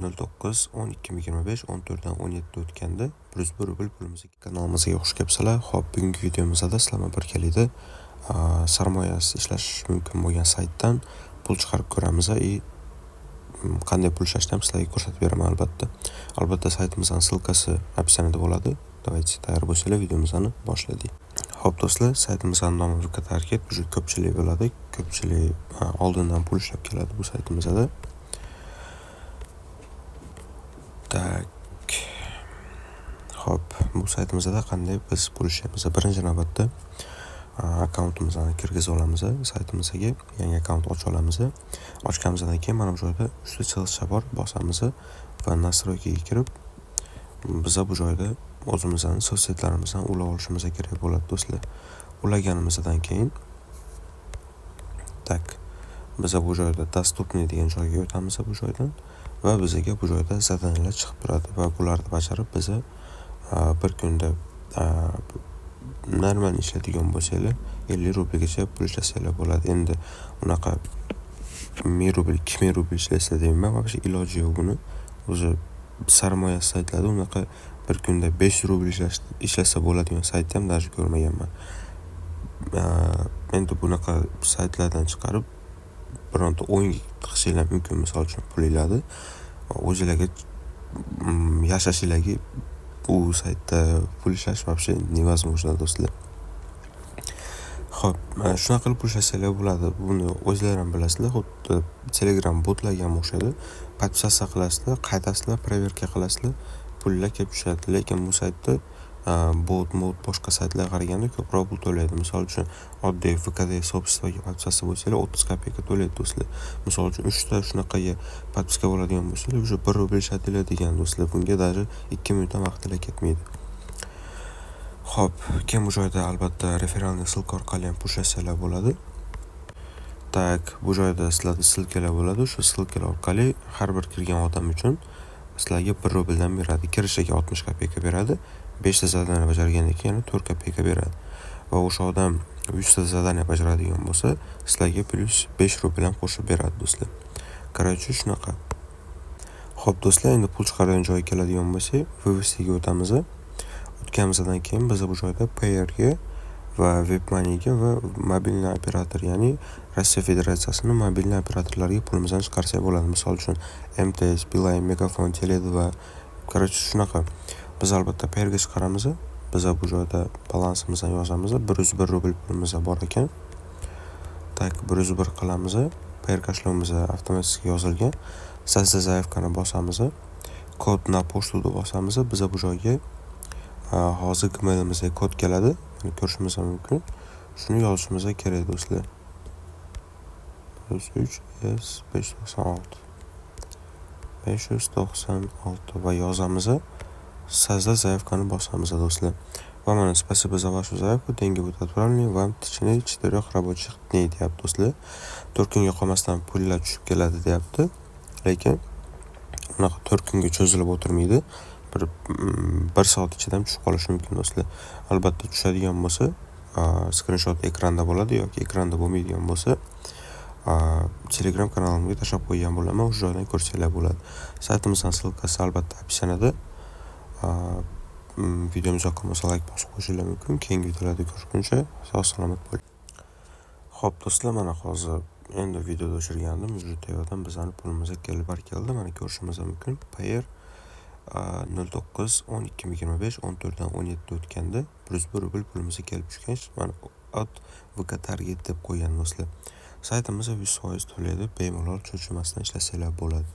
09-12-25-14-17 o'tganda 101 rubl pulimiz kanalimizga xush kelibsizlar. Xo'p, bugungi videomizda sizlarga birgalikda sarmoyasiz ishlash mumkin bo'lgan saytdan pul chiqarib ko'ramiz va qanday pul ishlashni ham sizlarga ko'rsatib beraman albatta. Albatta saytimizning ссылкасы описанияda bo'ladi. Давайте tayyor bo'lsanglar videomizni boshladik. Xo'p do'stlar, saytimizning nomi Vukatmarket. Bu ko'pchilik biladi. Ko'pchilik oldindan pul ishlab keladi bu saytimizda. Xo'p, bu saytimizda qanday biz pul ishlaymiz? Birinchi navbatda akkauntimizni kirgizib olamiz. Saytimizga yangi akkaunt ocha olamiz. Ochganimizdan keyin mana bu joyda uchta chilcha bor, bosamiz va nastroykaga kirib biz bu joyda o'zimizning so'zlarimizni ulab olishimiz kerak bo'ladi do'stlar. Ulaganimizdan keyin biz bu joyda dostupniy degan joyga o'tamiz bu joydan va bizga bu joyda zadaniyalar chiqib turadi va bularni bajarib biz bir kunda normal ishlaydigan bo'lsanglar 50 rublgacha pul ishlasanglar bo'ladi. Endi unaqa 1000 rubl, 2000 rubl ishlaysa deyman, вообще iloji yo'q buni. O'zi sarmoya saytlarda unaqa bir kunda 5 rubl ishlasa bo'ladigan sayt ham даже ko'rmaganman. Endi bunaqa saytlardan chiqarib bironta o'yinga tiqishinglar mumkin, misol uchun pulinglarni o'zingizlarga yashashinglarga bu saytda pul ishlash вообще невозможно do'stlar. Xo'p, shunaqa qilib pul ishlasanglar bo'ladi. Buni o'zingizlar ham bilasizlar. Xuddi Telegram botlarga ham o'xshaydi. Podpisatsiya qilasizlar, qaytasizlar, proverka qilasizlar, pullar kelib tushadi. Lekin bu saytda bot boshqa saytlarga qaraganda ko'proq pul to'laydi. Misol uchun oddiy VKD so'bsizlarga podpisatsiya bo'lsanglar 30 kopeyka to'laydi do'stlar. Misol uchun 3 ta shunaqaga podpiska bo'ladigan bo'lsanglar, уже 1 rubl ishlatinglar degan do'stlar. Bunga даже 2 minutdan vaqtlar ketmaydi. Xo'p, keyin bu joyda albatta referalniy ссылка orqali ham pul ishlasanglar bo'ladi. Bu joyda sizlarda ссылкалар bo'ladi. Shu ссылкалар orqali har bir kirgan odam uchun sizlarga 1 rubldan beradi. Kirishiga 60 kopeyka beradi. 5 ta zadaniya bajargandan keyin 4 kopeyka beradi. Va o'sha odam 100 ta zadaniya bajaradigan bo'lsa, sizlarga plus 5 rubl ham qo'shib beradi do'stlar. Короче, shunaqa. Xo'p do'stlar, endi pul chiqaradigan joyga keladigan bo'lsak, websitega o'tamiz. O'tganimizdan keyin biz bu joyda Payer'ga va WebMoney'ga va mobilniy operator, ya'ni Rossiya Federatsiyasining mobilniy operatorlariga pulimizni chiqarsak bo'ladi. Misol uchun MTS, Beeline, Megafon, Tele2. Короче, shunaqa. Biz albatta Payer'ga chiqaramiz. Biz bu joyda balansimizni yozamiz. 101 rubl pulimiz bor ekan. 101 qilamiz. Payer kashlovimiz avtomatik yozilgan. Sizda zaявкani bosamiz. Kod na pochtani bosamiz. Biz bu joyga hozir gmailimizga kod keladi. Buni ko'rishimiz mumkin. Shuni yozishimiz kerak do'stlar. +3S596 va yozamiz. Sizda zaявкani bosamiz do'stlar. Va mana спасибо за вашу заявку. Деньги будут отправлены вам в течение 4 рабочих дней deyapti do'stlar. 4 kunga qolmasdan pullar tushib keladi deyapti. Lekin unaqa 4 kunga cho'zilib o'tirmaydi. Bir soat ichida ham tushib qolishi mumkin do'stlar. Albatta tushadigan bo'lsa, skrinshot ekranda bo'ladi yoki ekranda bo'lmaydigan bo'lsa, Telegram kanalimga tashlab qo'ygan bo'laman, o'sha joydan ko'rsanglar bo'ladi. Saytimizning ссылкасы albatta описанияda. Videomiz yoqqan bo'lsa like bosib qo'yishinglar mumkin. Keyingi videolarda ko'rishguncha sog' salomat bo'ling. Xo'p do'stlar, mana hozir endi videoda o'chirgandim. Videodan bizning pulimiz kelib keldi. Mana ko'rishimiz mumkin. Payer 09-12-25-14-17 o'tganda 101 rubl pulimiz kelib tushgan. Mana od Vukatmarket deb qo'ygan do'stlar. Saytimiz 100% to'laydi. Bemalol cho'chimasdan ishlasanglar bo'ladi.